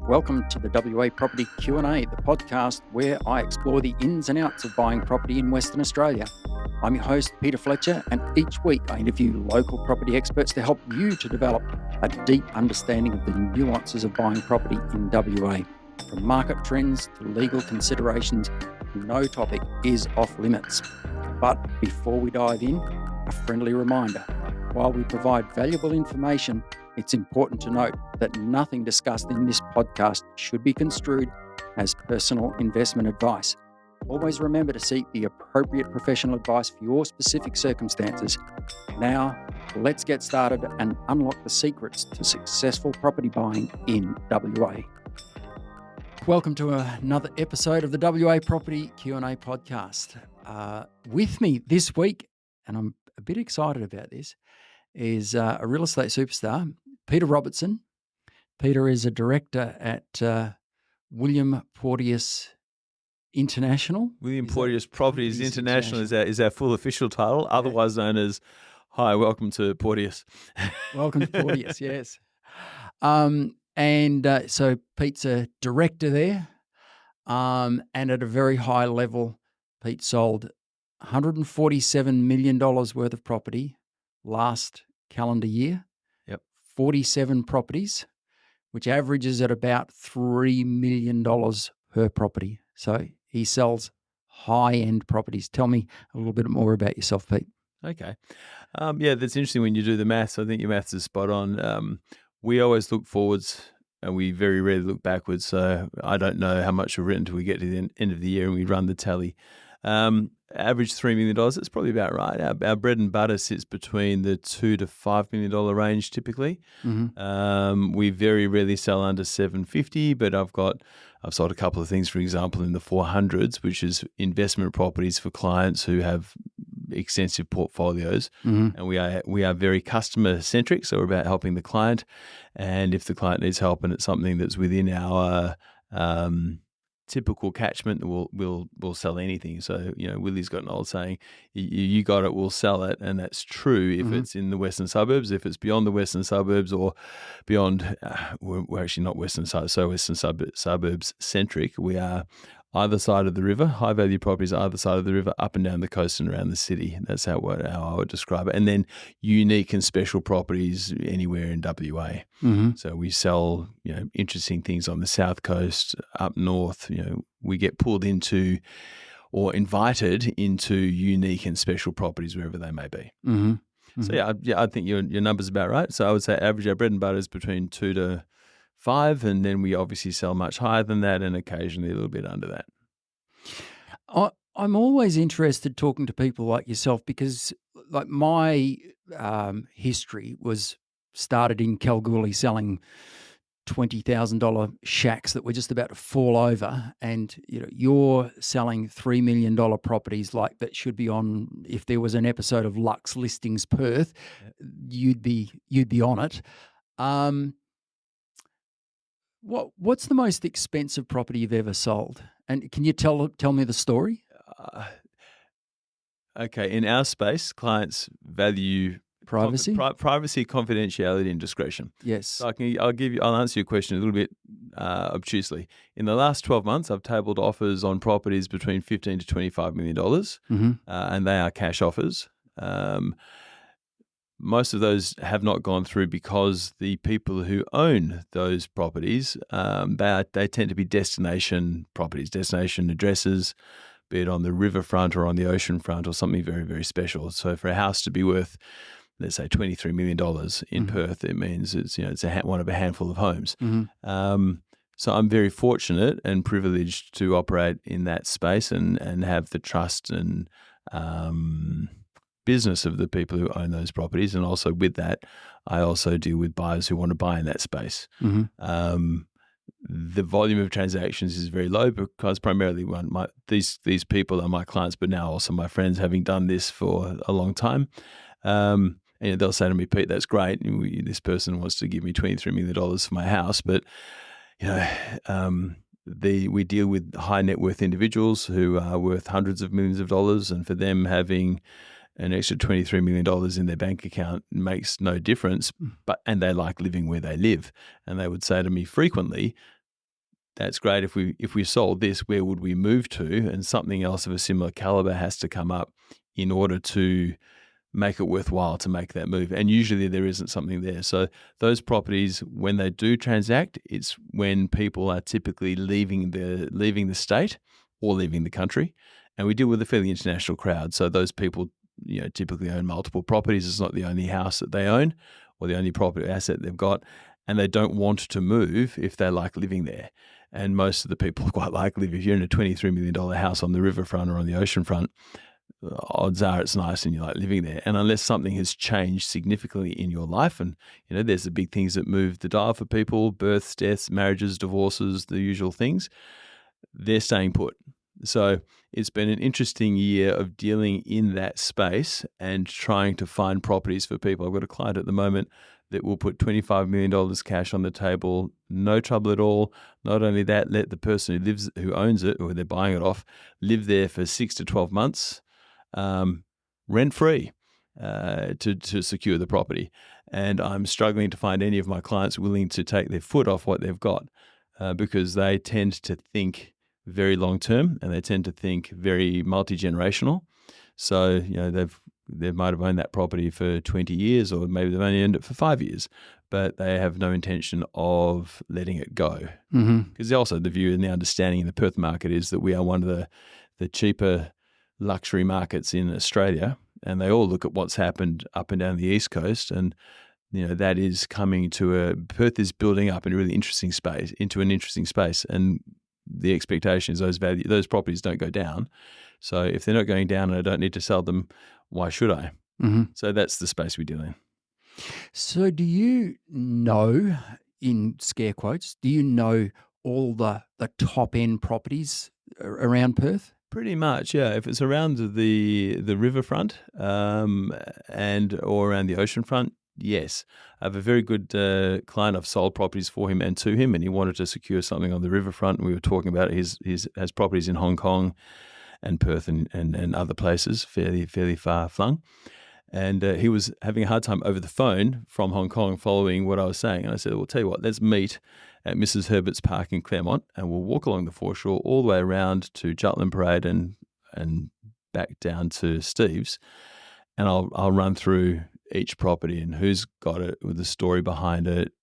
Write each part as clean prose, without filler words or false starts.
Welcome to the WA Property Q&A, the podcast where I explore the ins and outs of buying property in Western Australia. I'm your host, Peter Fletcher, and each week I interview local property experts to help you to develop a deep understanding of the nuances of buying property in WA. From market trends to legal considerations, no topic is off limits. But before we dive in, a friendly reminder. While we provide valuable information, it's important to note that nothing discussed in this podcast should be construed as personal investment advice. Always remember to seek the appropriate professional advice for your specific circumstances. Now, let's get started and unlock the secrets to successful property buying in WA. Welcome to another episode of the WA Property Q&A podcast. With me this week, and I'm a bit excited about this, is a real estate superstar, Peter Robertson. Peter is a director at William Porteus International. William Porteus Properties International is our full official title, otherwise known as, hi, welcome to Porteus. Welcome to Porteus, yes. So Pete's a director there, and at a very high level, Pete sold $147 million worth of property last calendar year. Yep. 47 properties, which averages at about $3 million per property. So he sells high-end properties. Tell me a little bit more about yourself, Pete. Okay. That's interesting when you do the maths. I think your maths is spot on. We always look forwards and we very rarely look backwards. So I don't know how much we've written until we get to the end of the year and we run the tally. Average $3 million, it's probably about right. Our bread and butter sits between the $2 to $5 million range typically. Mm-hmm. We very rarely sell under $750, but I've sold a couple of things, for example, in the 400s, which is investment properties for clients who have extensive portfolios. Mm-hmm. And we are very customer centric, so we're about helping the client. And if the client needs help and it's something that's within our typical catchment, we'll sell anything. So, Willie's got an old saying, you got it, we'll sell it. And that's true if it's in the western suburbs. If it's beyond the western suburbs or beyond, we're actually not western suburbs, so western suburbs centric. We are either side of the river, high value properties either side of the river, up and down the coast and around the city. That's how I would describe it. And then unique and special properties anywhere in WA. Mm-hmm. So we sell, interesting things on the south coast, up north. We get pulled into or invited into unique and special properties wherever they may be. Mm-hmm. Mm-hmm. So I think your number's about right. So I would say average our bread and butter is between 2 to 5, and then we obviously sell much higher than that and occasionally a little bit under that. I'm always interested talking to people like yourself because like my history was started in Kalgoorlie selling $20,000 shacks that were just about to fall over, and you're selling $3 million properties like that should be on. If there was an episode of Lux Listings Perth, you'd be on it. What's the most expensive property you've ever sold? And can you tell me the story? Okay, in our space, clients value privacy, privacy, confidentiality, and discretion. Yes. So I'll answer your question a little bit obtusely. In the last 12 months, I've tabled offers on properties between $15 to $25 million, mm-hmm. And they are cash offers. Most of those have not gone through because the people who own those properties, they tend to be destination properties, destination addresses, be it on the riverfront or on the ocean front or something very, very special. So for a house to be worth, let's say, $23 million in mm-hmm. Perth, it means it's one of a handful of homes. Mm-hmm. So I'm very fortunate and privileged to operate in that space and have the trust and business of the people who own those properties, and also with that, I also deal with buyers who want to buy in that space. Mm-hmm. The volume of transactions is very low because primarily these people are my clients, but now also my friends, having done this for a long time. And they'll say to me, Pete, that's great. This person wants to give me $23 million for my house, but we deal with high net worth individuals who are worth hundreds of millions of dollars, and for them having an extra $23 million in their bank account makes no difference, and they like living where they live. And they would say to me frequently, that's great. If we sold this, where would we move to? And something else of a similar caliber has to come up in order to make it worthwhile to make that move. And usually there isn't something there. So those properties, when they do transact, it's when people are typically leaving the state or leaving the country. And we deal with a fairly international crowd. So those people, typically own multiple properties. It's not the only house that they own or the only property asset they've got. And they don't want to move if they like living there. And most of the people quite like live. If you're in a $23 million house on the riverfront or on the oceanfront, odds are it's nice and you like living there. And unless something has changed significantly in your life, and there's the big things that move the dial for people: births, deaths, marriages, divorces, the usual things, they're staying put. So it's been an interesting year of dealing in that space and trying to find properties for people. I've got a client at the moment that will put $25 million cash on the table, no trouble at all. Not only that, let the person who owns it, or they're buying it off, live there for 6 to 12 months, rent-free, to secure the property. And I'm struggling to find any of my clients willing to take their foot off what they've got, because they tend to think very long-term and they tend to think very multi-generational. So, they might have owned that property for 20 years, or maybe they've only owned it for 5 years, but they have no intention of letting it go. Because also the view and the understanding in the Perth market is that we are one of the cheaper luxury markets in Australia, and they all look at what's happened up and down the East Coast, and that is coming to Perth is building up in a really interesting space, and the expectation is those properties don't go down. So if they're not going down and I don't need to sell them, why should I? So that's the space we deal in. So do you know, in scare quotes, all the top end properties around Perth? Pretty much, yeah. If it's around the riverfront or around the oceanfront, yes. I have a very good client. I've sold properties for him and to him, and he wanted to secure something on the riverfront. And we were talking about it. He has properties in Hong Kong and Perth and other places, fairly far flung. And he was having a hard time over the phone from Hong Kong following what I was saying. And I said, well, tell you what, let's meet at Mrs. Herbert's Park in Claremont, and we'll walk along the foreshore all the way around to Jutland Parade and back down to Steve's. And I'll run through each property and who's got it, with the story behind it,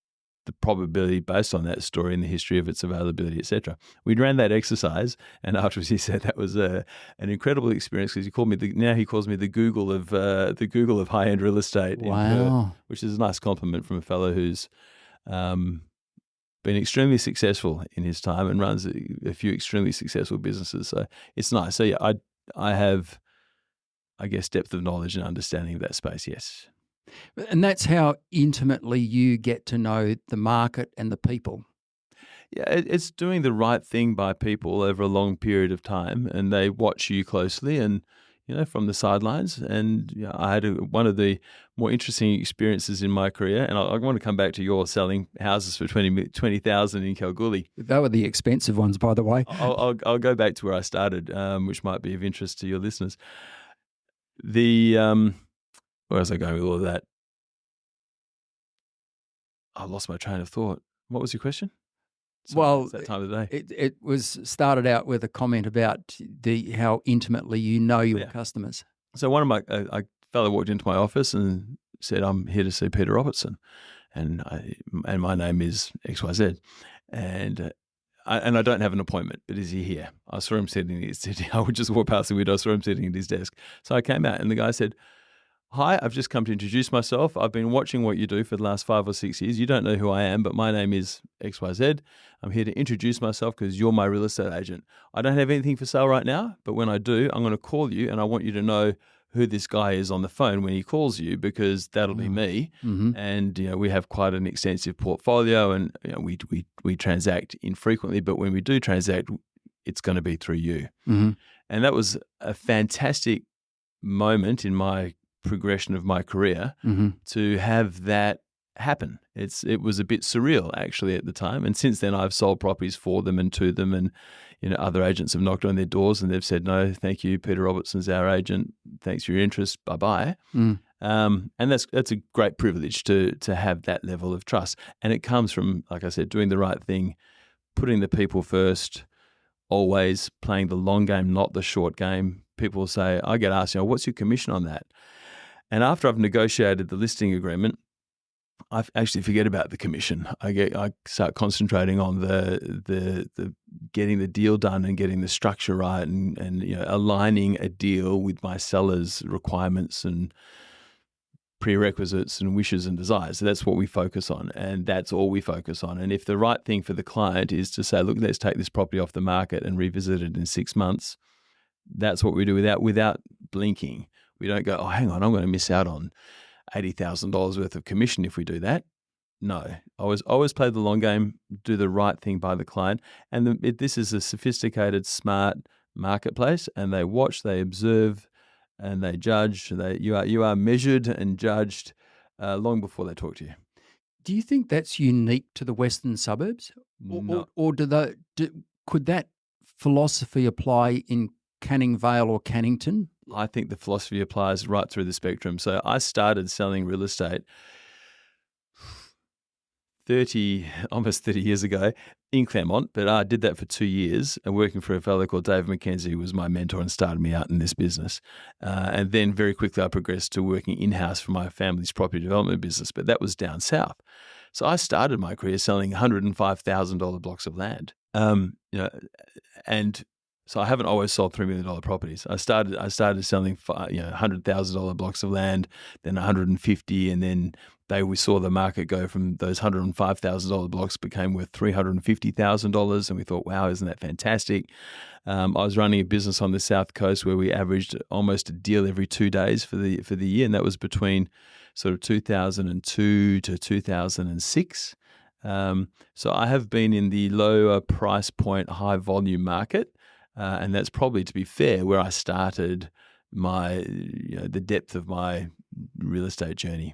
the probability based on that story and the history of its availability, etc. We ran that exercise, and afterwards he said that was an incredible experience, because he calls me the Google of high-end real estate. Wow. Which is a nice compliment from a fellow who's been extremely successful in his time and runs a few extremely successful businesses. So it's nice. So yeah, I have, I guess, depth of knowledge and understanding of that space. Yes. And that's how intimately you get to know the market and the people. Yeah, it's doing the right thing by people over a long period of time, and they watch you closely and, from the sidelines. And I had one of the more interesting experiences in my career, and I want to come back to your selling houses for 20,000 in Kalgoorlie. They were the expensive ones, by the way. I'll go back to where I started, which might be of interest to your listeners. Where was I going with all of that? I lost my train of thought. What was your question? It's that time of the day. It was started out with a comment about how intimately you know your customers. So one of a fellow walked into my office and said, "I'm here to see Peter Robertson, and my name is XYZ, and I don't have an appointment, but is he here?" I saw him sitting. I would just walk past the window. I saw him sitting at his desk. So I came out, and the guy said, "Hi, I've just come to introduce myself. I've been watching what you do for the last 5 or 6 years. You don't know who I am, but my name is XYZ. I'm here to introduce myself because you're my real estate agent. I don't have anything for sale right now, but when I do, I'm going to call you, and I want you to know who this guy is on the phone when he calls you, because that'll be me." And we have quite an extensive portfolio, and we transact infrequently, but when we do transact, it's going to be through you. And that was a fantastic moment in my progression of my career to have that happen. It was a bit surreal actually at the time, and since then I've sold properties for them and to them, and other agents have knocked on their doors and they've said, "No, thank you, Peter Robertson's our agent. Thanks for your interest. Bye bye." And that's a great privilege to have that level of trust, and it comes from, like I said, doing the right thing putting the people first, always playing the long game, not the short game. People say, I get asked, what's your commission on that? And after I've negotiated the listing agreement, I actually forget about the commission. I start concentrating on the getting the deal done and getting the structure right and aligning a deal with my seller's requirements and prerequisites and wishes and desires. So that's what we focus on, and that's all we focus on. And if the right thing for the client is to say, look, let's take this property off the market and revisit it in 6 months, that's what we do without blinking. We don't go, oh, hang on, I'm going to miss out on $80,000 worth of commission if we do that. No, I always play the long game, do the right thing by the client. And this is a sophisticated, smart marketplace, and they watch, they observe, and they judge. You are measured and judged long before they talk to you. Do you think that's unique to the Western suburbs? No. Or could that philosophy apply in Canning Vale or Cannington? I think the philosophy applies right through the spectrum. So I started selling real estate almost 30 years ago in Claremont, but I did that for 2 years and working for a fellow called Dave McKenzie, who was my mentor and started me out in this business. And then very quickly I progressed to working in-house for my family's property development business, but that was down south. So I started my career selling $105,000 blocks of land. And so I haven't always sold $3 million properties. I started selling $100,000 blocks of land, then 150, and then we saw the market go from those $105,000 blocks became worth $350,000, and we thought, wow, isn't that fantastic? I was running a business on the South Coast where we averaged almost a deal every 2 days for the year, and that was between sort of 2002 to 2006. So I have been in the lower price point, high volume market. And that's probably, to be fair, where I started the depth of my real estate journey.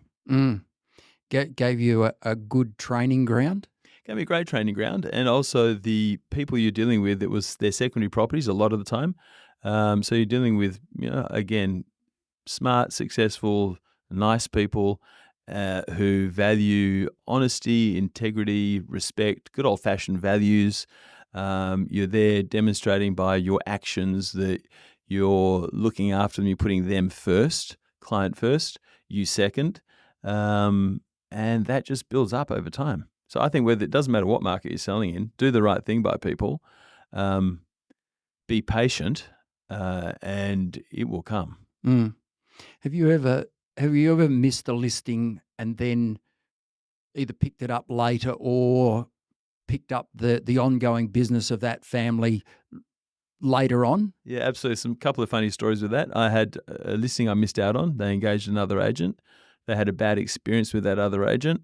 Gave you a good training ground? Gave me a great training ground. And also the people you're dealing with, it was their secondary properties a lot of the time. So you're dealing with, again, smart, successful, nice people who value honesty, integrity, respect, good old-fashioned values. You're there demonstrating by your actions that you're looking after them, you're putting them first, client first, you second, and that just builds up over time. So I think it doesn't matter what market you're selling in, do the right thing by people, be patient, and it will come. Have you ever missed a listing and then either picked it up later or picked up the ongoing business of that family later on? Yeah, absolutely. Some couple of funny stories with that. I had a listing I missed out on. They engaged another agent. They had a bad experience with that other agent.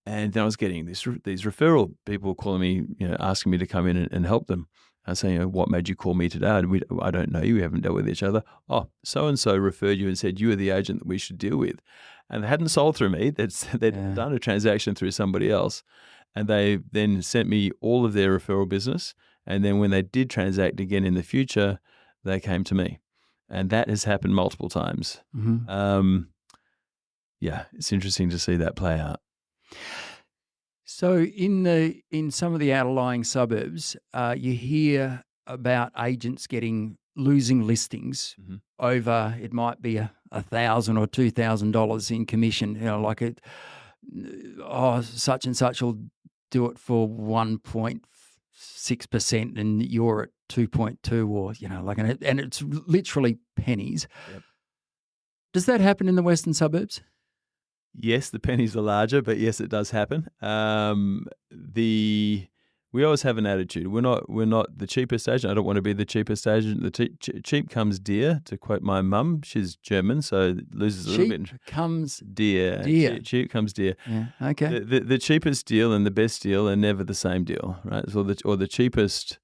And then I was getting these referral people calling me, asking me to come in and help them. I was saying, what made you call me today? I don't know you. We haven't dealt with each other. Oh, so-and-so referred you and said you were the agent that we should deal with. And they hadn't sold through me. They'd done a transaction through somebody else. And they then sent me all of their referral business. And then when they did transact again in the future, they came to me. And that has happened multiple times. Mm-hmm. It's interesting to see that play out. So in some of the outlying suburbs, you hear about agents losing listings over, it might be $1,000 or $2,000 in commission. Such and such will do it for 1.6% and you're at 2.2 or, and it's literally pennies. Yep. Does that happen in the Western suburbs? Yes, the pennies are larger, but yes, it does happen. We always have an attitude. We're not the cheapest agent. I don't want to be the cheapest agent. The cheap comes dear, to quote my mum. She's German, so it loses a little bit. Cheap comes dear. Cheap comes dear. Yeah. Okay. The cheapest deal and the best deal are never the same deal, right? Or the cheapest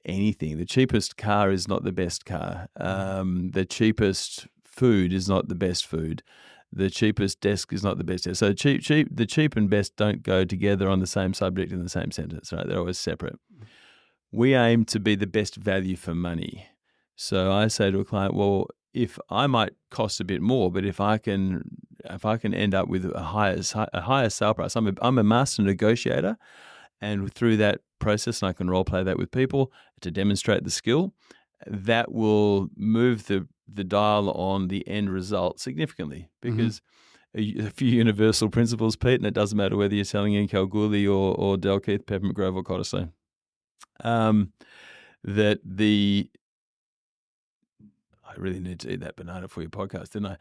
anything. The cheapest car is not the best car. The cheapest food is not the best food. The cheapest desk is not the best desk. So the cheap and best don't go together on the same subject in the same sentence, right? They're always separate. We aim to be the best value for money. So I say to a client, well, if I might cost a bit more, but if I can end up with a higher sale price, I'm a master negotiator, And through that process, and I can role play that with people to demonstrate the skill, that will move the dial on the end result significantly, because a few universal principles, Pete, and it doesn't matter whether you're selling in Kalgoorlie or Dalkeith, Peppermint Grove or Cottesloe, that I really need to eat that banana for your podcast, didn't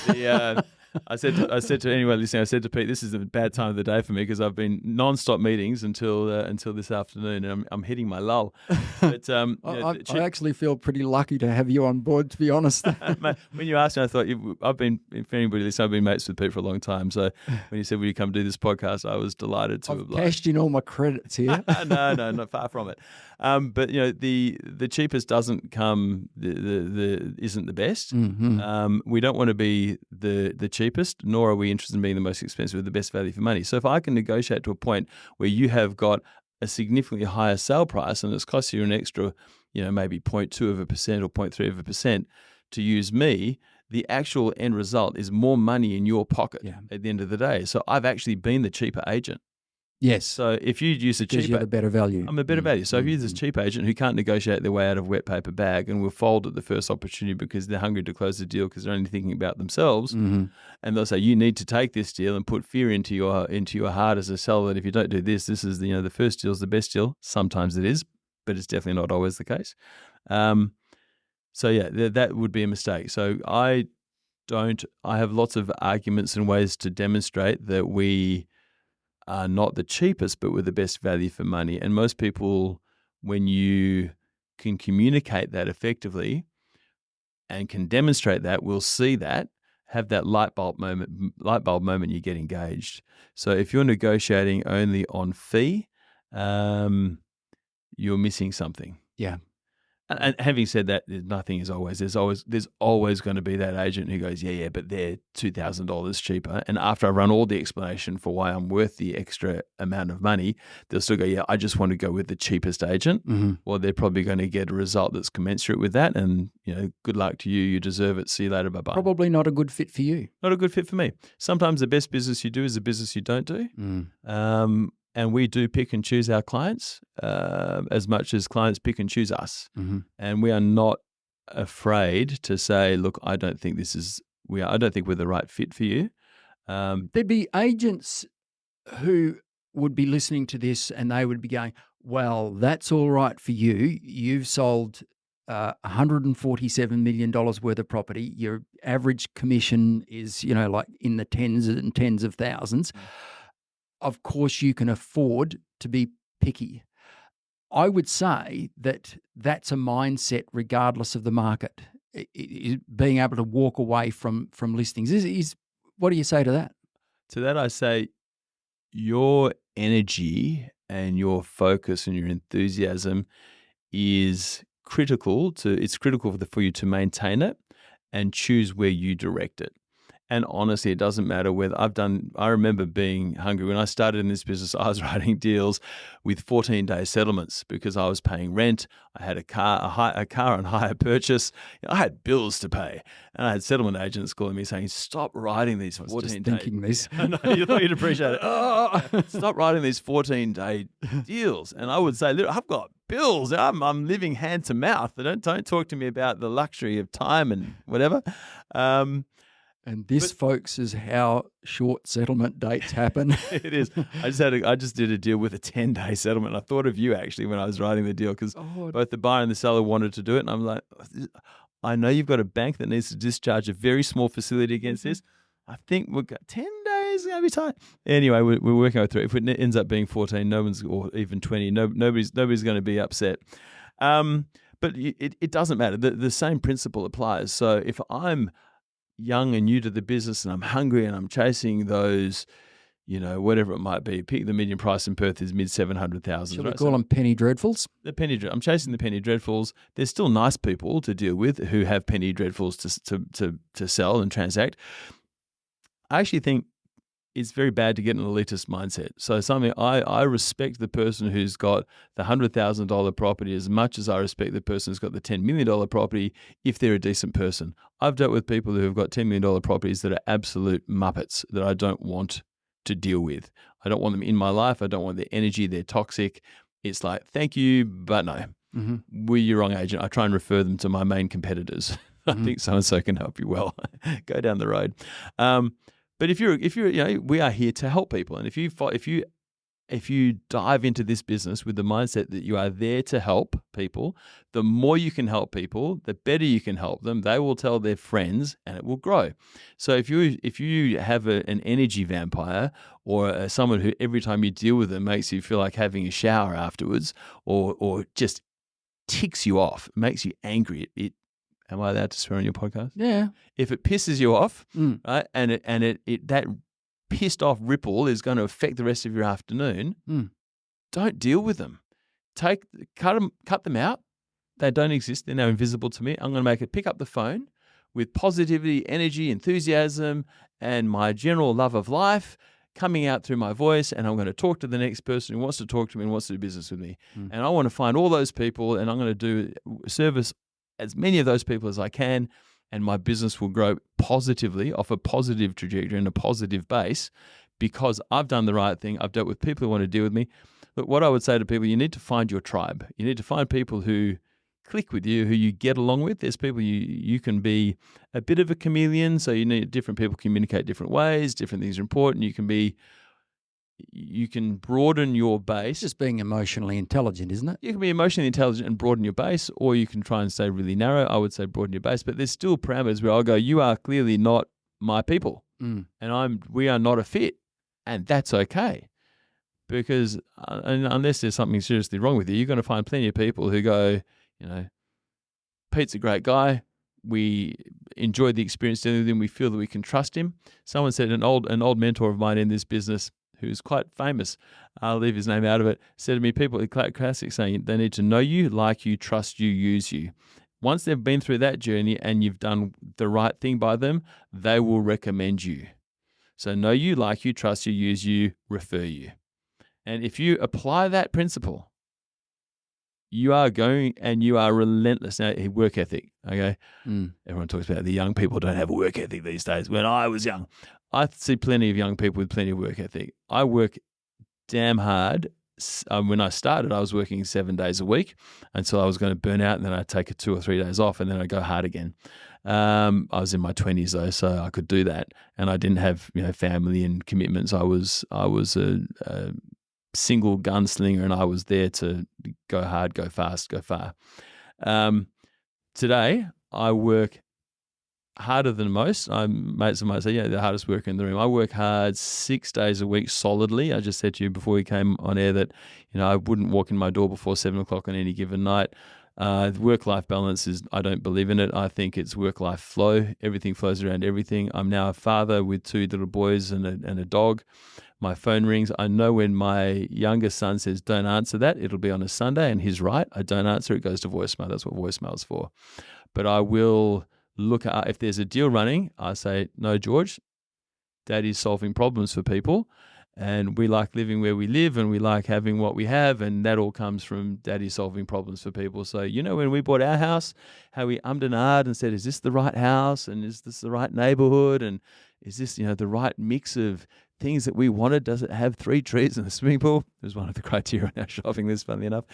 I? I said to anyone listening, I said to Pete, this is a bad time of the day for me because I've been non-stop meetings until this afternoon, and I'm hitting my lull. But I actually feel pretty lucky to have you on board, to be honest. When you asked me, I thought if anybody listening, I've been mates with Pete for a long time. So when you said, will you come do this podcast, I was delighted to I've cashed in all my credits here. No, not far from it. But the cheapest doesn't come isn't the best. We don't want to be the cheapest, nor are we interested in being the most expensive with the best value for money. So if I can negotiate to a point where you have got a significantly higher sale price and it's cost you an extra, maybe 0.2% or 0.3% to use me, the actual end result is more money in your pocket at the end of the day. So I've actually been the cheaper agent. Yes. So if you use a cheaper, you're the better value. I'm a better value. So if you use this cheap agent who can't negotiate their way out of a wet paper bag and will fold at the first opportunity because they're hungry to close the deal because they're only thinking about themselves, and they'll say you need to take this deal and put fear into your heart as a seller that if you don't do this, this is the first deal is the best deal. Sometimes it is, but it's definitely not always the case. That would be a mistake. So I have lots of arguments and ways to demonstrate that we are not the cheapest, but we're the best value for money. And most people, when you can communicate that effectively and can demonstrate that, will see that, have that light bulb moment, you get engaged. So if you're negotiating only on fee, you're missing something. Yeah. And having said that, there's always going to be that agent who goes, but they're $2,000 cheaper. And after I run all the explanation for why I'm worth the extra amount of money, they'll still go, I just want to go with the cheapest agent. Well, they're probably going to get a result that's commensurate with that. And, good luck to you. You deserve it. See you later. Bye-bye. Probably not a good fit for you. Not a good fit for me. Sometimes the best business you do is the business you don't do. And we do pick and choose our clients as much as clients pick and choose us. And we are not afraid to say, look, I don't think we're the right fit for you. There'd be agents who would be listening to this and they would be going, well, that's all right for you. You've sold $147 million worth of property. Your average commission is, like in the tens and tens of thousands. Of course, you can afford to be picky. I would say that that's a mindset regardless of the market. Being able to walk away from listings. What do you say to that? To that I say your energy and your focus and your enthusiasm is critical for you to maintain it and choose where you direct it. And honestly, it doesn't matter whether I remember being hungry. When I started in this business, I was writing deals with 14-day settlements because I was paying rent. I had a car on hire purchase. I had bills to pay. And I had settlement agents calling me saying, stop writing these 14-day. I was just thinking this. I know, you thought you'd appreciate it. Stop writing these 14-day deals. And I would say, look, I've got bills. I'm living hand to mouth. Don't talk to me about the luxury of time and whatever. And this, folks, is how short settlement dates happen. It is. I just did a deal with a 10-day settlement. I thought of you actually when I was writing the deal because both the buyer and the seller wanted to do it. And I'm like, I know you've got a bank that needs to discharge a very small facility against this. I think we've got 10 days going to be tight. Anyway, we're working our way through. If it ends up being 14, or even 20, nobody's going to be upset. But it doesn't matter. The same principle applies. So if I'm young and new to the business and I'm hungry and I'm chasing those, whatever it might be. The median price in Perth is mid-700,000. Should we call them penny dreadfuls? I'm chasing the penny dreadfuls. There's still nice people to deal with who have penny dreadfuls to sell and transact. I actually think it's very bad to get an elitist mindset. So I respect the person who's got the $100,000 property as much as I respect the person who's got the $10 million property if they're a decent person. I've dealt with people who have got $10 million properties that are absolute muppets that I don't want to deal with. I don't want them in my life. I don't want their energy. They're toxic. It's like, thank you, but no. We're your wrong agent. I try and refer them to my main competitors. I think so-and-so can help you well. Go down the road. But if you're, we are here to help people. And if you dive into this business with the mindset that you are there to help people, the more you can help people, the better you can help them. They will tell their friends and it will grow. So if you have an energy vampire or someone who every time you deal with them makes you feel like having a shower afterwards or just ticks you off, makes you angry, am I allowed to swear on your podcast? Yeah. If it pisses you off, right, and that pissed off ripple is going to affect the rest of your afternoon, don't deal with them. Cut them out. They don't exist. They're now invisible to me. I'm going to pick up the phone with positivity, energy, enthusiasm, and my general love of life coming out through my voice, and I'm going to talk to the next person who wants to talk to me and wants to do business with me. And I want to find all those people, and I'm going to service as many of those people as I can, and my business will grow positively off a positive trajectory and a positive base because I've done the right thing. I've dealt with people who want to deal with me. But what I would say to people, you need to find your tribe. You need to find people who click with you, who you get along with. There's people you can be a bit of a chameleon, so you need different people communicate different ways, different things are important. You can broaden your base. Just being emotionally intelligent, isn't it? You can be emotionally intelligent and broaden your base, or you can try and stay really narrow. I would say broaden your base, but there's still parameters where I'll go, you are clearly not my people, and we are not a fit, and that's okay. Because unless there's something seriously wrong with you, you're going to find plenty of people who go, Pete's a great guy. We enjoy the experience dealing with him. We feel that we can trust him. Someone said, an old mentor of mine in this business, who's quite famous, I'll leave his name out of it, said to me, people, classic saying, they need to know you, like you, trust you, use you. Once they've been through that journey and you've done the right thing by them, they will recommend you. So know you, like you, trust you, use you, refer you. And if you apply that principle, you are going and you are relentless. Now, work ethic, okay? Everyone talks about the young people don't have a work ethic these days. When I was young, I see plenty of young people with plenty of work ethic. I work damn hard. When I started, I was working 7 days a week until I was going to burn out, and then I'd take 2 or 3 days off, and then I'd go hard again. I was in my 20s though, so I could do that, and I didn't have family and commitments. I was a single gunslinger, and I was there to go hard, go fast, go far. Today, I work harder than most. Mates might say, the hardest worker in the room. I work hard 6 days a week solidly. I just said to you before we came on air that I wouldn't walk in my door before 7 o'clock on any given night. Work-life balance I don't believe in it. I think it's work-life flow. Everything flows around everything. I'm now a father with 2 little boys and a dog. My phone rings. I know when my youngest son says, don't answer that, it'll be on a Sunday, and he's right. I don't answer. It goes to voicemail. That's what voicemail's for. But I will look at, if there's a deal running, I say, no, George, Daddy's solving problems for people, and we like living where we live, and we like having what we have, and that all comes from Daddy solving problems for people. So, when we bought our house, how we ummed and ahed and said, is this the right house, and is this the right neighborhood, and is this, the right mix of things that we wanted? Does it have 3 trees and a swimming pool? It was one of the criteria on our shopping list, funnily enough.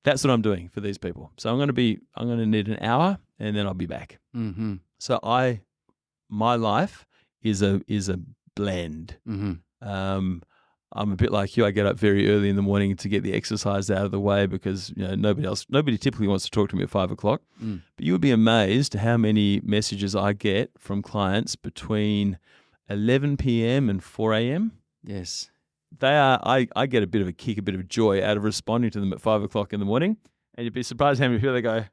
That's what I'm doing for these people. So I'm going to need an hour, and then I'll be back. Mm-hmm. So my life is a blend. Mm-hmm. I'm a bit like you. I get up very early in the morning to get the exercise out of the way because nobody typically wants to talk to me at 5 o'clock. But you would be amazed how many messages I get from clients between 11 p.m. and 4 a.m. Yes. I get a bit of a kick, a bit of joy out of responding to them at 5 o'clock in the morning. And you'd be surprised how many people they go,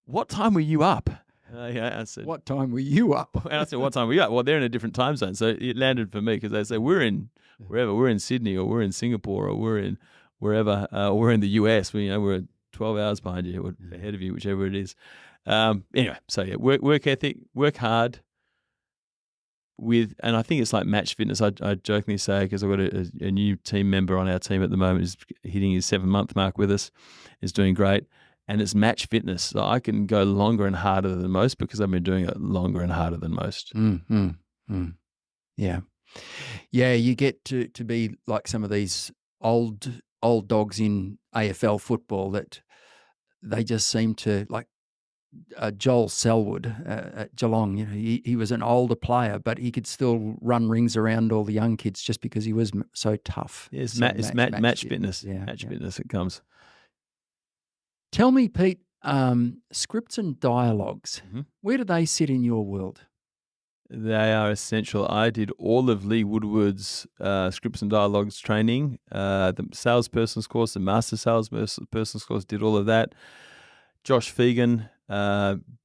what time were you up? I said, what time were you up? And I said, what time were you up? Well, they're in a different time zone. So it landed for me because they say, we're in wherever. We're in Sydney, or we're in Singapore, or we're in wherever, or we're in the US. We're 12 hours behind you or ahead of you, whichever it is. Anyway, so work ethic, work hard. And I think it's like match fitness. I jokingly say, because I've got a new team member on our team at the moment, is hitting his 7-month mark with us, is doing great. And it's match fitness. So I can go longer and harder than most because I've been doing it longer and harder than most. Yeah. Yeah, you get to be like some of these old dogs in AFL football that they just seem to like Joel Selwood at Geelong. You know, he was an older player, but he could still run rings around all the young kids just because he was so tough. Yeah, it's, So match fitness. Yeah, Match fitness, it comes. Tell me, Pete, scripts and dialogues, Mm-hmm. where do they sit in your world? They are essential. I did all of Lee Woodward's scripts and dialogues training, the salesperson's course, the master salesperson's course, did all of that. Josh Fegan,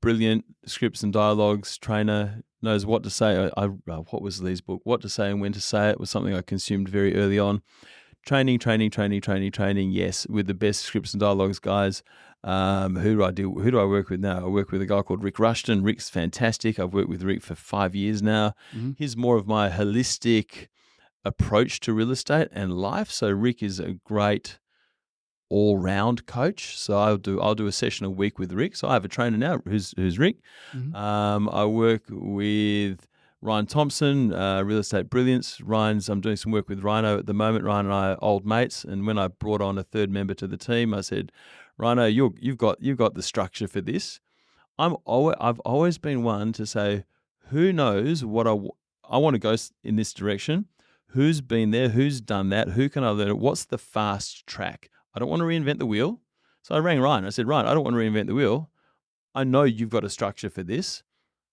brilliant scripts and dialogues trainer, knows what to say. What was Lee's book? What to Say and When to Say It was something I consumed very early on. Training, yes, with the best scripts and dialogues guys. Who do I work with now? I work with a guy called Rick Rushton. Rick's fantastic. I've worked with Rick for 5 years now. Mm-hmm. He's more of my holistic approach to real estate and life. So Rick is a great all-round coach. So I'll do a session a week with Rick. So I have a trainer now who's Rick. Mm-hmm. I work with Ryan Thompson, Real Estate Brilliance. I'm doing some work with Rhino at the moment. Ryan and I are old mates, and when I brought on a third member to the team, I said, Rhino, you've got the structure for this. I've always been one to say, who knows what I want to go in this direction? Who's been there? Who's done that? Who can I learn? What's the fast track? I don't want to reinvent the wheel. So I rang Ryan. I said, Ryan, I don't want to reinvent the wheel. I know you've got a structure for this.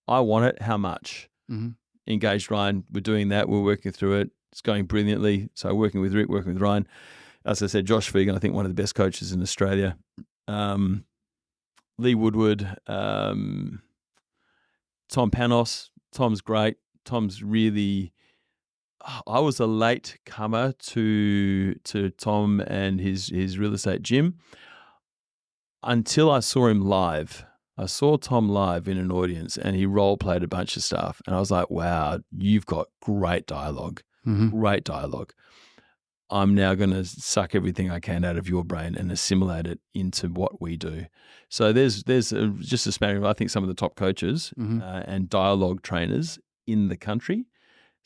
I want it. How much? Mm-hmm. Engaged Ryan. We're doing that. We're working through it. It's going brilliantly. So working with Rick, working with Ryan. As I said, Josh Fegan, I think one of the best coaches in Australia. Lee Woodward, Tom Panos. Tom's great. Tom's really... I was a late comer to Tom and his real estate gym until I saw him live. I saw Tom live in an audience and he role played a bunch of stuff. And I was like, wow, you've got great dialogue. Mm-hmm. Great dialogue. I'm now going to suck everything I can out of your brain and assimilate it into what we do. So there's just a smattering of, I think, some of the top coaches mm-hmm. And dialogue trainers in the country.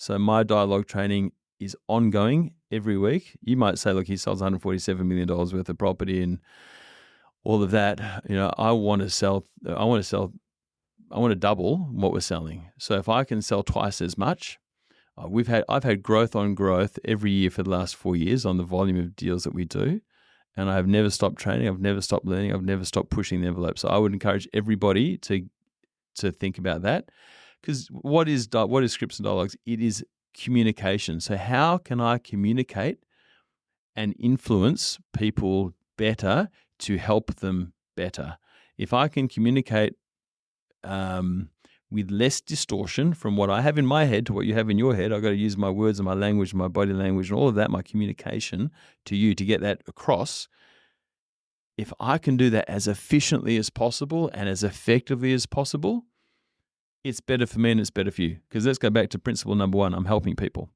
So my dialogue training is ongoing every week. You might say, look, he sells $147 million worth of property and all of that. You know, I want to double what we're selling. So if I can sell twice as much, I've had growth on growth every year for the last 4 years on the volume of deals that we do. And I have never stopped training. I've never stopped learning. I've never stopped pushing the envelope. So I would encourage everybody to think about that. Because what is scripts and dialogues? It is communication. So how can I communicate and influence people better to help them better? If I can communicate with less distortion from what I have in my head to what you have in your head, I've got to use my words and my language, my body language and all of that, my communication to you to get that across. If I can do that as efficiently as possible and as effectively as possible, it's better for me and it's better for you. Because let's go back to principle number one. I'm helping people.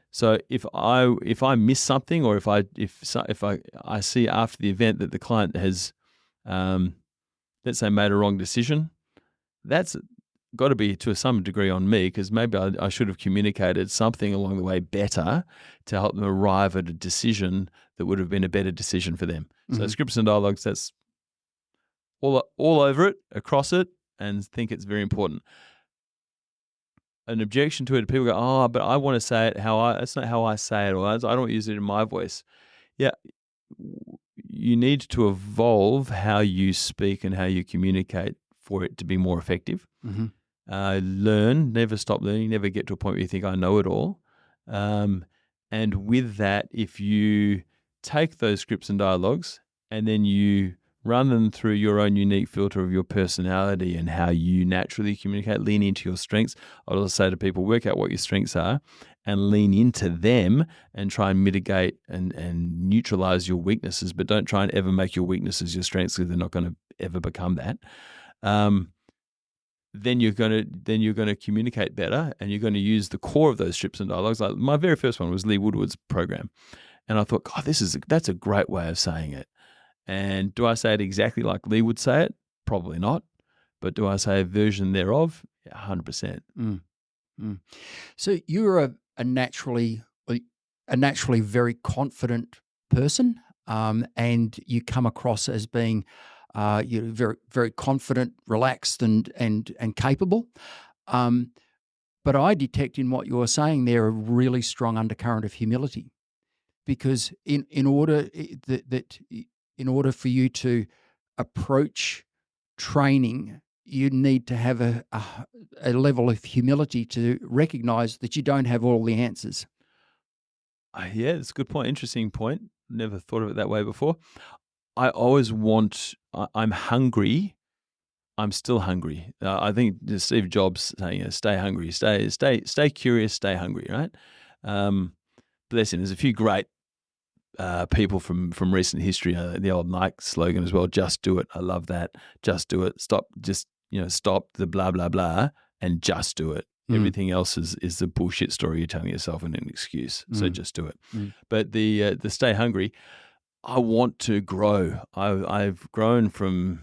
So if I miss something, or if I see after the event that the client has, let's say, made a wrong decision, that's got to be to some degree on me, because maybe I should have communicated something along the way better to help them arrive at a decision that would have been a better decision for them. Mm-hmm. So scripts and dialogues, that's all over it, across it, and think it's very important. An objection to it, people go, but I want to say it that's not how I say it, or I don't use it in my voice. Yeah, you need to evolve how you speak and how you communicate for it to be more effective. Mm-hmm. Learn, never stop learning, never get to a point where you think I know it all. And with that, if you take those scripts and dialogues and then you run them through your own unique filter of your personality and how you naturally communicate, lean into your strengths. I'd also say to people, work out what your strengths are and lean into them and try and mitigate and neutralize your weaknesses, but don't try and ever make your weaknesses your strengths, because they're not going to ever become that. Then you're going to communicate better, and you're going to use the core of those scripts and dialogues. Like my very first one was Lee Woodward's program, and I thought, God, that's a great way of saying it. And do I say it exactly like Lee would say it? Probably not. But do I say a version thereof? 100%. So you're a naturally very confident person, and you come across as being you're very, very confident, relaxed, and capable. But I detect in what you're saying there a really strong undercurrent of humility, because in order for you to approach training, you need to have a level of humility to recognize that you don't have all the answers. Yeah, it's a good point. Interesting point. Never thought of it that way before. I always I'm hungry. I'm still hungry. I think Steve Jobs saying, "Stay hungry, stay curious, stay hungry." Right? Bless him. There's a few great people from recent history. The old Nike slogan as well: "Just do it." I love that. Just do it. Stop the blah blah blah and just do it. Everything else is the bullshit story you're telling yourself and an excuse. So just do it. But the stay hungry. I want to grow. I've grown from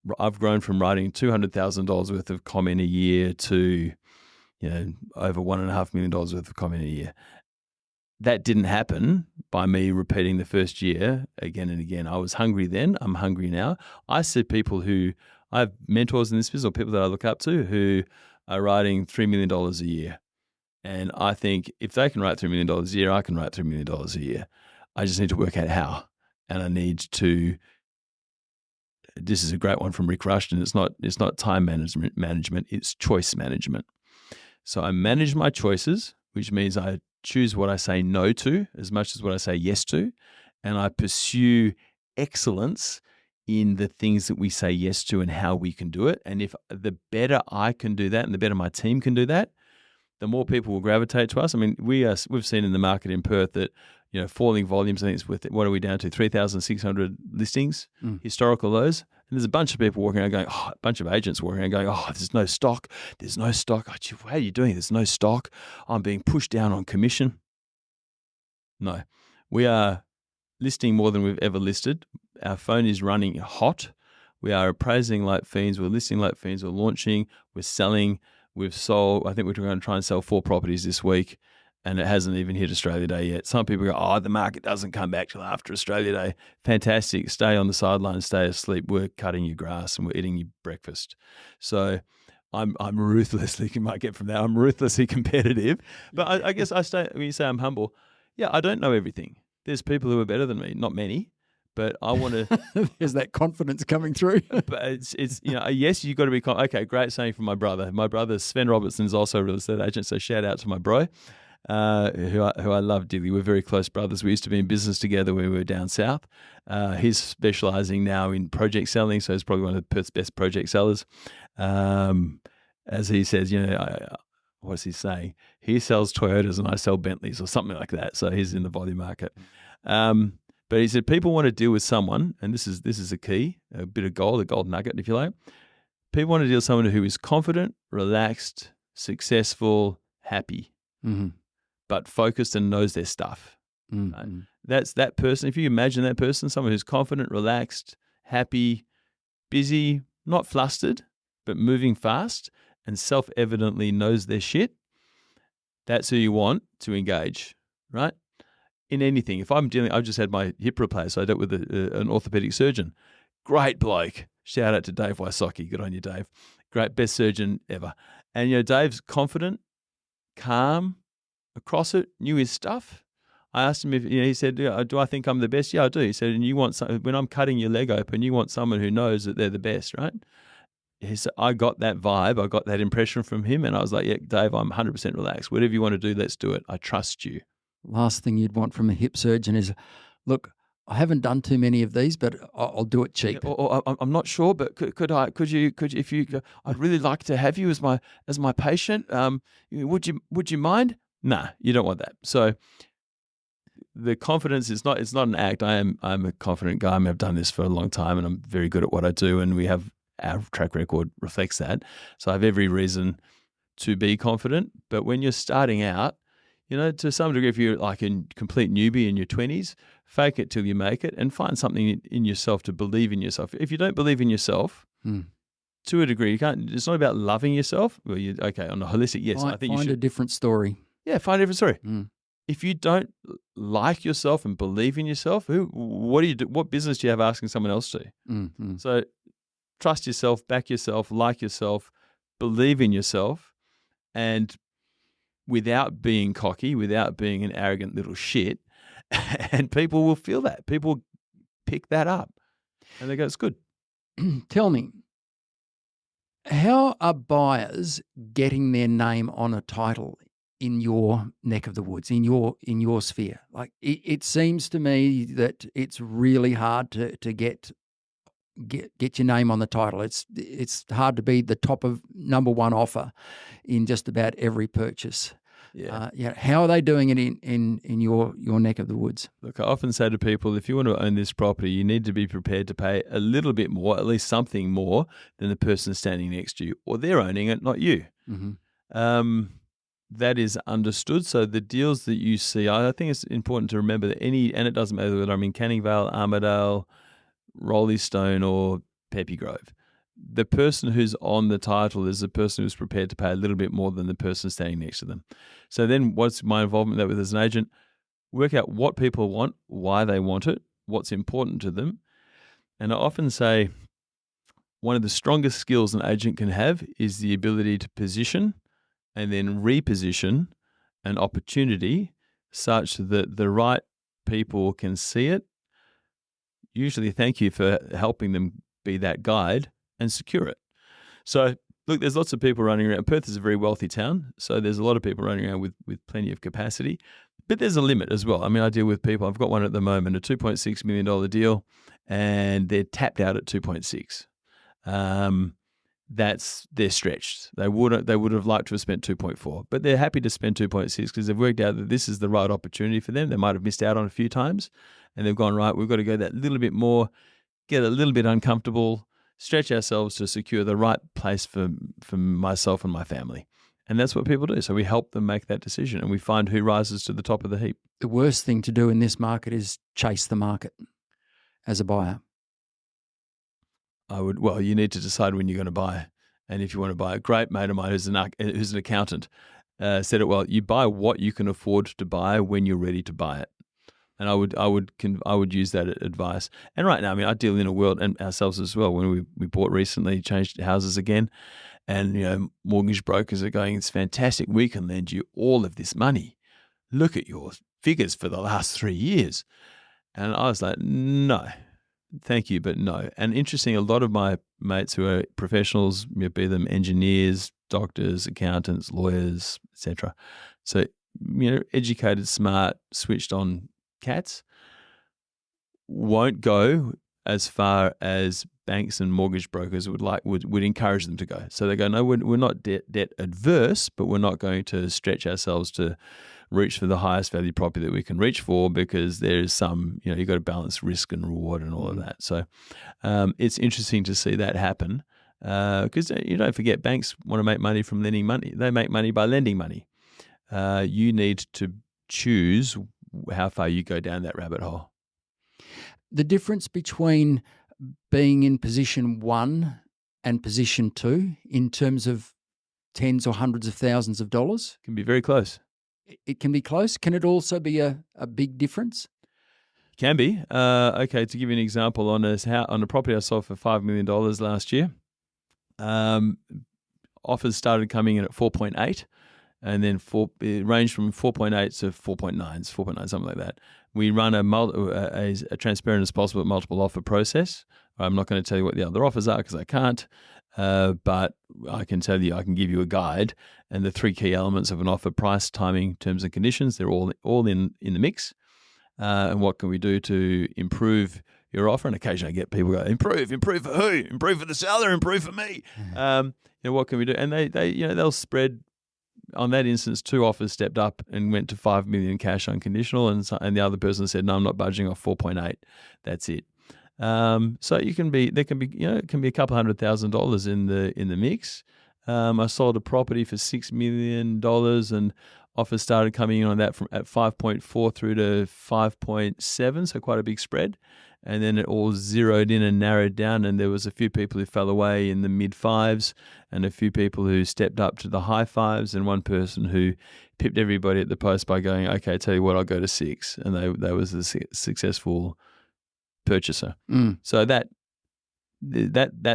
writing $200,000 worth of comment a year to, over $1.5 million worth of comment a year. That didn't happen by me repeating the first year again and again. I was hungry then. I'm hungry now. I see people I have mentors in this business, or people that I look up to, who are writing $3 million a year. And I think if they can write $3 million a year, I can write $3 million a year. I just need to work out how. And I need to, this is a great one from Rick Rushton. It's not time management, it's choice management. So I manage my choices, which means I choose what I say no to as much as what I say yes to. And I pursue excellence in the things that we say yes to and how we can do it. And if the better I can do that and the better my team can do that, the more people will gravitate to us. I mean, we've seen in the market in Perth that, falling volumes, I think it's what are we down to? 3,600 listings, historical lows. And there's a bunch of people walking around going, a bunch of agents walking around going, there's no stock. There's no stock. How are you doing? There's no stock. I'm being pushed down on commission. No, we are listing more than we've ever listed. Our phone is running hot. We are appraising like fiends. We're listing like fiends. We're launching. We're selling. We've sold. I think we're going to try and sell 4 properties this week, and it hasn't even hit Australia Day yet. Some people go, the market doesn't come back till after Australia Day. Fantastic. Stay on the sidelines, stay asleep. We're cutting your grass and we're eating your breakfast. So I'm ruthlessly, you might get from that, I'm ruthlessly competitive. But I guess when you say I'm humble, I don't know everything. There's people who are better than me, not many. But I want to. There's that confidence coming through. But it's yes, you've got to be. Okay, great saying from my brother. My brother Sven Robertson is also a real estate agent, so shout out to my bro, who I love dearly. We're very close brothers. We used to be in business together when we were down south. He's specialising now in project selling, so he's probably one of Perth's best project sellers. As he says, what's he saying? He sells Toyotas and I sell Bentleys or something like that. So he's in the volume market. But he said people want to deal with someone, and this is a key, a bit of gold, a gold nugget, if you like. People want to deal with someone who is confident, relaxed, successful, happy, but focused and knows their stuff. Right? That's that person. If you imagine that person, someone who's confident, relaxed, happy, busy, not flustered, but moving fast and self-evidently knows their shit, that's who you want to engage, right? In anything. If I've just had my hip replaced, so I dealt with an orthopedic surgeon. Great bloke. Shout out to Dave Wysocki. Good on you, Dave. Great, best surgeon ever. And, Dave's confident, calm, across it, knew his stuff. I asked him if, he said, do I think I'm the best? Yeah, I do. He said, and you want when I'm cutting your leg open, you want someone who knows that they're the best, right? He said, I got that vibe. I got that impression from him. And I was like, yeah, Dave, I'm 100% relaxed. Whatever you want to do, let's do it. I trust you. Last thing you'd want from a hip surgeon is, look, I haven't done too many of these, but I'll do it cheap. Or I'm not sure, but could you if you I'd really like to have you as my patient. Would you mind? Nah, you don't want that. So the confidence is not an act. I'm a confident guy. I've done this for a long time, and I'm very good at what I do, and our track record reflects that. So I have every reason to be confident. But when you're starting out, to some degree, if you're like a complete newbie in your 20s, fake it till you make it and find something in yourself to believe in yourself. If you don't believe in yourself, to a degree, you can't. It's not about loving yourself. Well, on a holistic, yes, I think you should. Find a different story. Yeah, find a different story. Mm. If you don't like yourself and believe in yourself, what do you do? What business do you have asking someone else to? Mm-hmm. So trust yourself, back yourself, like yourself, believe in yourself, and without being cocky, without being an arrogant little shit, and people will feel that. People pick that up and they go, it's good. Tell me, how are buyers getting their name on a title in your neck of the woods, in your sphere? Like it seems to me that it's really hard to get your name on the title. It's hard to be the top of number one offer in just about every purchase. Yeah. How are they doing it in your neck of the woods? Look, I often say to people, if you want to own this property, you need to be prepared to pay a little bit more, at least something more than the person standing next to you, or they're owning it, not you. Mm-hmm. That is understood. So the deals that you see, I think it's important to remember that and it doesn't matter whether I'm in Canning Vale, Armidale, Rolly Stone, or Peppy Grove. The person who's on the title is the person who's prepared to pay a little bit more than the person standing next to them. So then what's my involvement there with as an agent? Work out what people want, why they want it, what's important to them. And I often say one of the strongest skills an agent can have is the ability to position and then reposition an opportunity such that the right people can see it, usually thank you for helping them be that guide, and secure it. So look, there's lots of people running around. Perth is a very wealthy town, so there's a lot of people running around with plenty of capacity. But there's a limit as well. I mean, I deal with people. I've got one at the moment, a $2.6 million deal, and they're tapped out at 2.6. They're stretched. They would have liked to have spent 2.4, but they're happy to spend 2.6 because they've worked out that this is the right opportunity for them. They might have missed out on a few times, and they've gone, right, we've got to go that little bit more, get a little bit uncomfortable, stretch ourselves to secure the right place for myself and my family. And that's what people do. So we help them make that decision, and we find who rises to the top of the heap. The worst thing to do in this market is chase the market as a buyer. You need to decide when you're going to buy. And if you want to buy, a great mate of mine who's an accountant said it well, you buy what you can afford to buy when you're ready to buy it. And I would use that advice. And right now, I mean, I deal in a world, and ourselves as well, when we bought recently, changed houses again, and mortgage brokers are going, it's fantastic, we can lend you all of this money. Look at your figures for the last 3 years. And I was like, no, thank you, but no. And interesting, a lot of my mates who are professionals, be them engineers, doctors, accountants, lawyers, etc. So, educated, smart, switched on cats won't go as far as banks and mortgage brokers would encourage them to go. So they go, no, we're not debt adverse, but we're not going to stretch ourselves to reach for the highest value property that we can reach for, because there's some, you've got to balance risk and reward and all of that. So it's interesting to see that happen, because you don't forget, banks want to make money from lending money. They make money by lending money. You need to choose how far you go down that rabbit hole. The difference between being in position 1 and position 2 in terms of tens or hundreds of thousands of dollars Can be very close. It can be close. Can it also be a big difference? Can be. Okay, to give you an example, on a property I sold for $5 million last year, offers started coming in at 4.8. And then it ranged from 4.8 to 4.9, 4.9, something like that. We run a transparent as possible multiple offer process. I'm not going to tell you what the other offers are because I can't, but I can tell you, I can give you a guide. And the 3 key elements of an offer: price, timing, terms and conditions. They're all in the mix. And what can we do to improve your offer? And occasionally I get people go, improve for who? Improve for the seller, improve for me. What can we do? And they'll spread. On that instance, 2 offers stepped up and went to $5 million cash unconditional, and the other person said, "No, I'm not budging off 4.8. That's it." So it can be a couple $100,000 in the mix. I sold a property for $6 million, and offers started coming in on that at 5.4 through to 5.7, so quite a big spread. and then it all zeroed in and narrowed down, and there was a few people who fell away in the mid-5s and a few people who stepped up to the high 5s and one person who pipped everybody at the post by going, okay, tell you what, I'll go to 6, and they was a successful purchaser. So that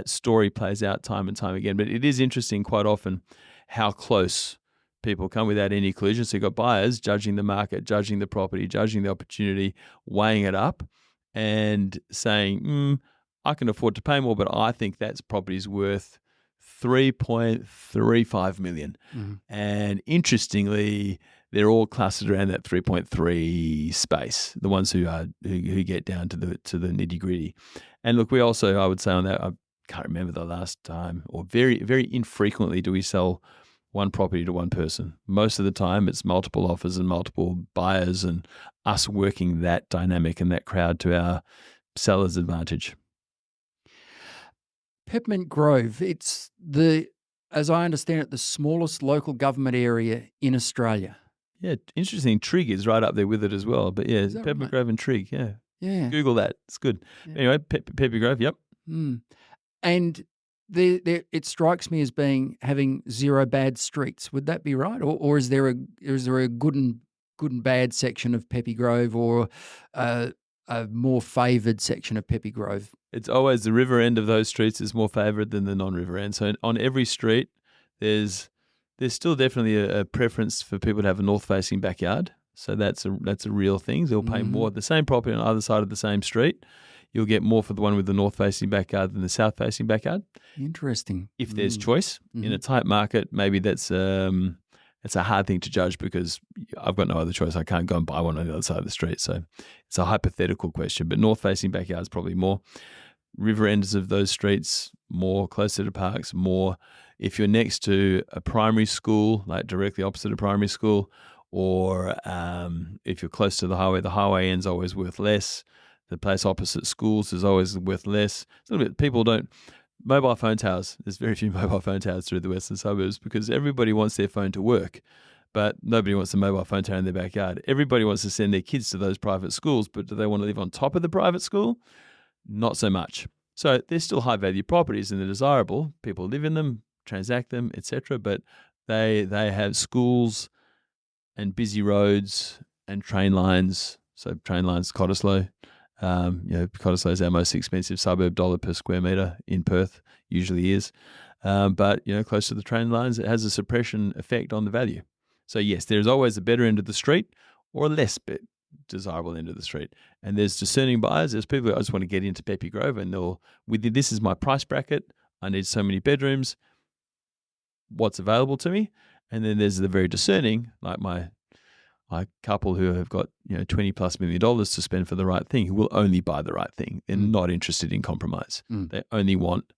story plays out time and time again. But it is interesting quite often how close people come without any collision. So you've got buyers judging the market, judging the property, judging the opportunity, weighing it up and saying, I can afford to pay more, but I think that property's worth $3.35 million. And interestingly, they're all clustered around that 3.3 space, the ones who get down to the nitty gritty. And look, we also, I would say on that, I can't remember the last time, or very, very infrequently do we sell one property to one person. Most of the time it's multiple offers and multiple buyers and us working that dynamic and that crowd to our seller's advantage. Peppermint Grove, it's as I understand it, the smallest local government area in Australia. Yeah, interesting. Trig is right up there with it as well. But yeah, Peppermint right? Grove and Trig, yeah. Yeah. Google that. It's good. Yeah. Anyway, Peppermint Grove, yep. And it strikes me as having zero bad streets. Would that be right, or is there a good and bad section of Peppy Grove, or a more favoured section of Peppy Grove? It's always the river end of those streets is more favoured than the non-river end. So on every street, there's still definitely a preference for people to have a north-facing backyard. So that's a real thing. They'll pay more. The same property on either side of the same street, you'll get more for the one with the north-facing backyard than the south-facing backyard. Interesting. If there's choice. In a tight market, maybe that's it's a hard thing to judge because I've got no other choice. I can't go and buy one on the other side of the street. So it's a hypothetical question. But north-facing backyards probably more. River ends of those streets, more closer to parks, more. If you're next to a primary school, like directly opposite a primary school, or if you're close to the highway end's always worth less. The place opposite schools is always worth less. It's a little bit, mobile phone towers, there's very few mobile phone towers through the western suburbs because everybody wants their phone to work, but nobody wants a mobile phone tower in their backyard. Everybody wants to send their kids to those private schools, but do they want to live on top of the private school? Not so much. So they're still high-value properties and they're desirable. People live in them, transact them, etc. But they have schools and busy roads and train lines. So train lines, Cottesloe. Cottesloe is our most expensive suburb, $1 per square metre in Perth, usually is. But close to the train lines, it has a suppression effect on the value. So yes, there's always a better end of the street or a less desirable end of the street. And there's discerning buyers. There's people who just want to get into Peppy Grove and this is my price bracket. I need so many bedrooms. What's available to me? And then there's the very discerning, like my couple who have got $20+ million to spend for the right thing, who will only buy the right thing. They're not interested in compromise. They only want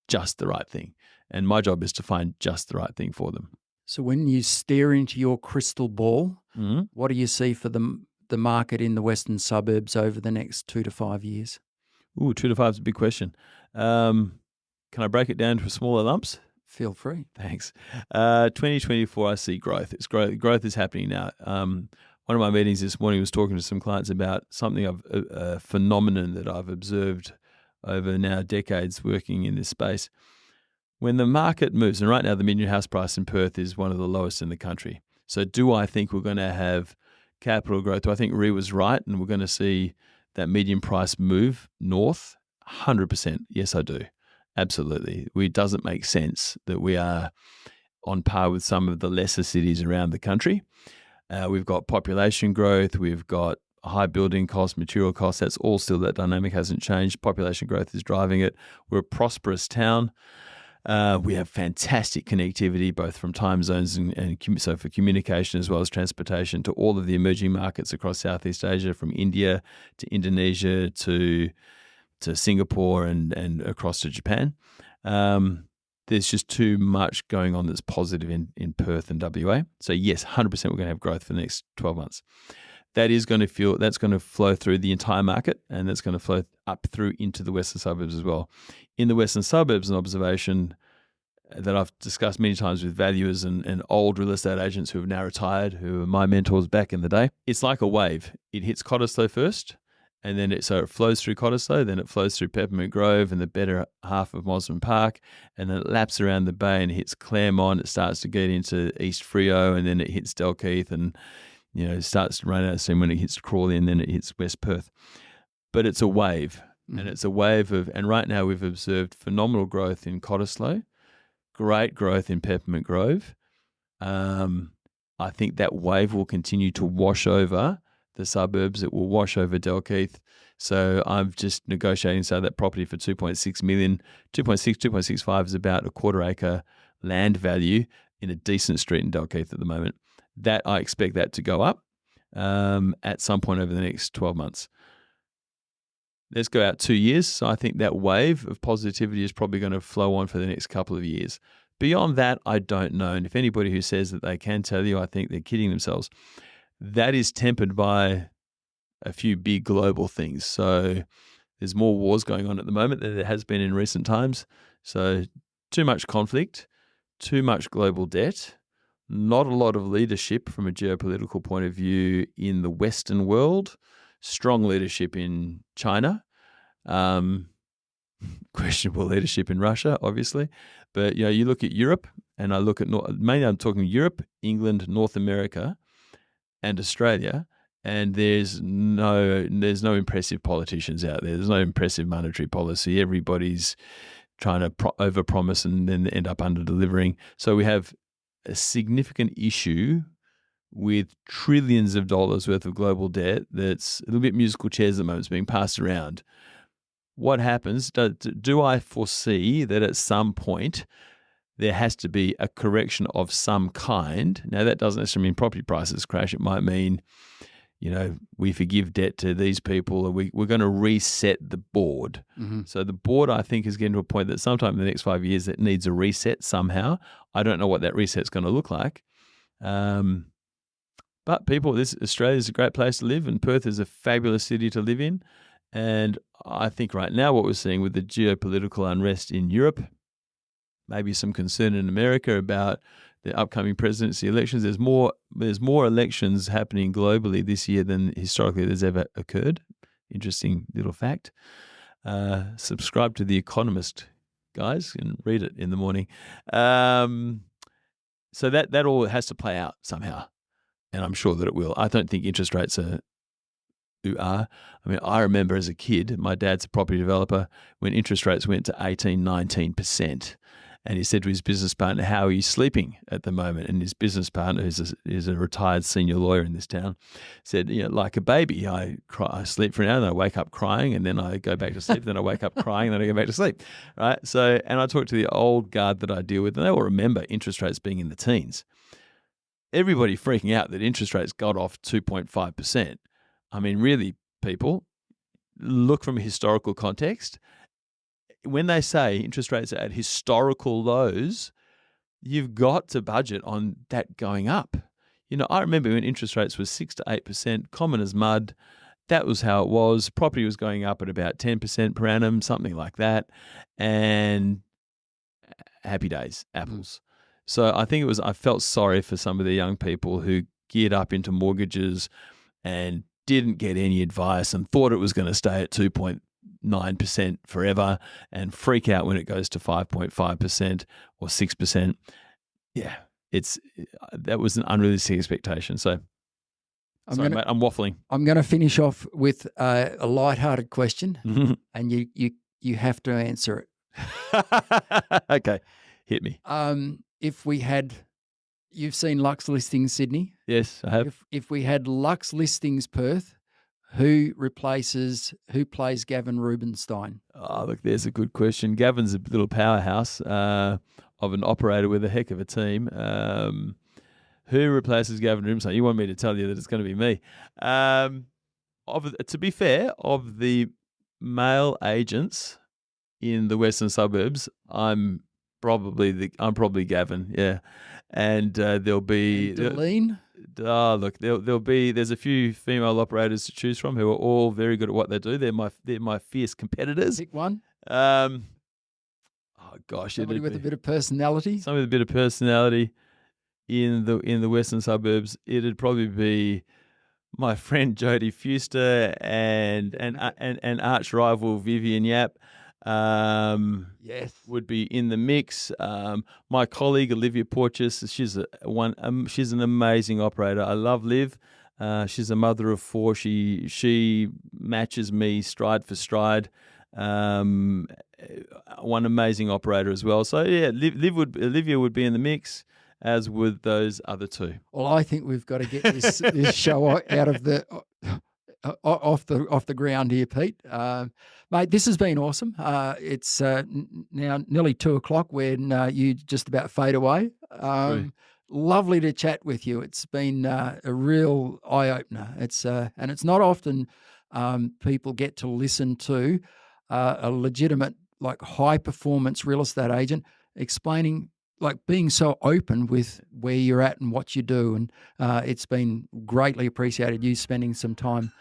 just the right thing. And my job is to find just the right thing for them. So when you stare into your crystal ball, what do you see for the market in the western suburbs over the next 2 to 5 years? 2 to 5 is a big question. Can I break it down to smaller lumps? Feel free. Thanks. 2024, I see growth. Growth is happening now. One of my meetings this morning was talking to some clients about something a phenomenon that I've observed over now decades working in this space. When the market moves, and right now the median house price in Perth is one of the lowest in the country. So do I think we're going to have capital growth? Do I think Rhea was right and we're going to see that median price move north? 100%. Yes, I do. Absolutely. It doesn't make sense that we are on par with some of the lesser cities around the country. We've got population growth. We've got high building costs, material costs. That's all still, that dynamic hasn't changed. Population growth is driving it. We're a prosperous town. We have fantastic connectivity, both from time zones and so for communication as well as transportation to all of the emerging markets across Southeast Asia, from India to Indonesia to Singapore and across to Japan. There's just too much going on that's positive in Perth and WA. So yes, 100% we're going to have growth for the next 12 months. That's going to flow through the entire market, and that's going to flow up through into the western suburbs as well. In the western suburbs, an observation that I've discussed many times with valuers and old real estate agents who have now retired, who were my mentors back in the day, it's like a wave. It hits Cottesloe first, And then it flows through Cottesloe, then it flows through Peppermint Grove and the better half of Mosman Park, and then it laps around the bay and hits Claremont. It starts to get into East Freo, and then it hits Dalkeith, and it starts to run out of steam when it hits Crawley, and then it hits West Perth. But it's a wave, and it's a wave of. And right now we've observed phenomenal growth in Cottesloe, great growth in Peppermint Grove. I think that wave will continue to wash over the suburbs. It will wash over Dalkeith. So I'm just negotiating that property for 2.6 million. 2.65 is about a quarter acre land value in a decent street in Dalkeith at the moment. That I expect that to go up at some point over the next 12 months. Let's go out 2 years. So I think that wave of positivity is probably going to flow on for the next couple of years. Beyond that, I don't know. And if anybody who says that they can tell you, I think they're kidding themselves. That is tempered by a few big global things. So there's more wars going on at the moment than there has been in recent times. So too much conflict, too much global debt, not a lot of leadership from a geopolitical point of view in the Western world, strong leadership in China, questionable leadership in Russia, obviously. But you look at Europe, and I look at mainly I'm talking Europe, England, North America, and Australia, and there's no impressive politicians out there. There's no impressive monetary policy. Everybody's trying to overpromise and then end up under-delivering. So we have a significant issue with trillions of dollars worth of global debt that's a little bit musical chairs at the moment. It's being passed around. What happens? Do I foresee that at some point there has to be a correction of some kind? Now, that doesn't necessarily mean property prices crash. It might mean, we forgive debt to these people, or we're going to reset the board. Mm-hmm. So the board, I think, is getting to a point that sometime in the next 5 years it needs a reset somehow. I don't know what that reset's going to look like. But Australia is a great place to live, and Perth is a fabulous city to live in. And I think right now what we're seeing with the geopolitical unrest in Europe, maybe some concern in America about the upcoming presidency elections. There's more elections happening globally this year than historically there's ever occurred. Interesting little fact. Subscribe to The Economist, guys, and read it in the morning. So that all has to play out somehow, and I'm sure that it will. I don't think interest rates are. I mean, I remember as a kid, my dad's a property developer, when interest rates went to 18, 19%. And he said to his business partner, "How are you sleeping at the moment?" And his business partner, who's a retired senior lawyer in this town, said, "Like a baby, I sleep for an hour, then I wake up crying, and then I go back to sleep, then I wake up crying, and then I go back to sleep." Right? So, and I talk to the old guard that I deal with, and they all remember interest rates being in the teens. Everybody freaking out that interest rates got off 2.5%. I mean, really, people, look from a historical context. When they say interest rates are at historical lows, you've got to budget on that going up. I remember when interest rates were 6 to 8%, common as mud. That was how it was. Property was going up at about 10% per annum, something like that. And happy days, apples. So I think I felt sorry for some of the young people who geared up into mortgages and didn't get any advice and thought it was going to stay at 2.9% forever and freak out when it goes to 5.5% or 6%. Yeah, that was an unrealistic expectation. So I'm waffling. I'm going to finish off with a lighthearted question, and you have to answer it. Okay, hit me. You've seen Lux Listings Sydney? Yes, I have. If we had Lux Listings Perth, who plays Gavin Rubinstein? Oh, look, there's a good question. Gavin's a little powerhouse of an operator with a heck of a team. Who replaces Gavin Rubinstein? You want me to tell you that it's going to be me. To be fair, of the male agents in the western suburbs, I'm probably Gavin, yeah. And there'll be Deline. There's a few female operators to choose from who are all very good at what they do. They're my fierce competitors. Pick one. Oh gosh, somebody with a bit of personality. Somebody with a bit of personality in the western suburbs. It'd probably be my friend Jodie Fuster and arch rival Vivian Yap Yes. would be in the mix. My colleague Olivia Porteus, she's an amazing operator. I love Liv. She's a mother of 4. She matches me stride for stride. One amazing operator as well. So yeah, Olivia would be in the mix, as would those other 2. Well, I think we've got to get this show out of the off the ground here, Pete. Mate, this has been awesome. It's now nearly 2:00 when you just about fade away. Lovely to chat with you. It's been a real eye opener. And it's not often people get to listen to a legitimate, like, high performance real estate agent explaining, like, being so open with where you're at and what you do. And it's been greatly appreciated, you spending some time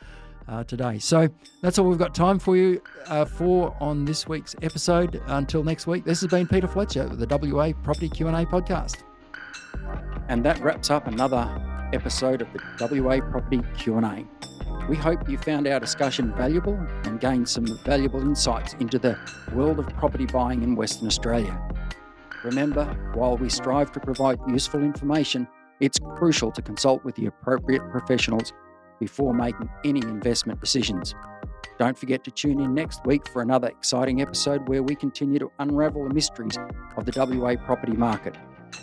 today. So that's all we've got time for you for on this week's episode. Until next week, this has been Peter Fletcher with the WA Property Q&A podcast. And that wraps up another episode of the WA Property Q&A. We hope you found our discussion valuable and gained some valuable insights into the world of property buying in Western Australia. Remember, while we strive to provide useful information, it's crucial to consult with the appropriate professionals before making any investment decisions. Don't forget to tune in next week for another exciting episode where we continue to unravel the mysteries of the WA property market.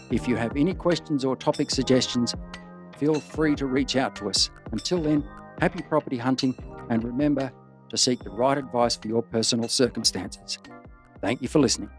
If you have any questions or topic suggestions, feel free to reach out to us. Until then, happy property hunting, and remember to seek the right advice for your personal circumstances. Thank you for listening.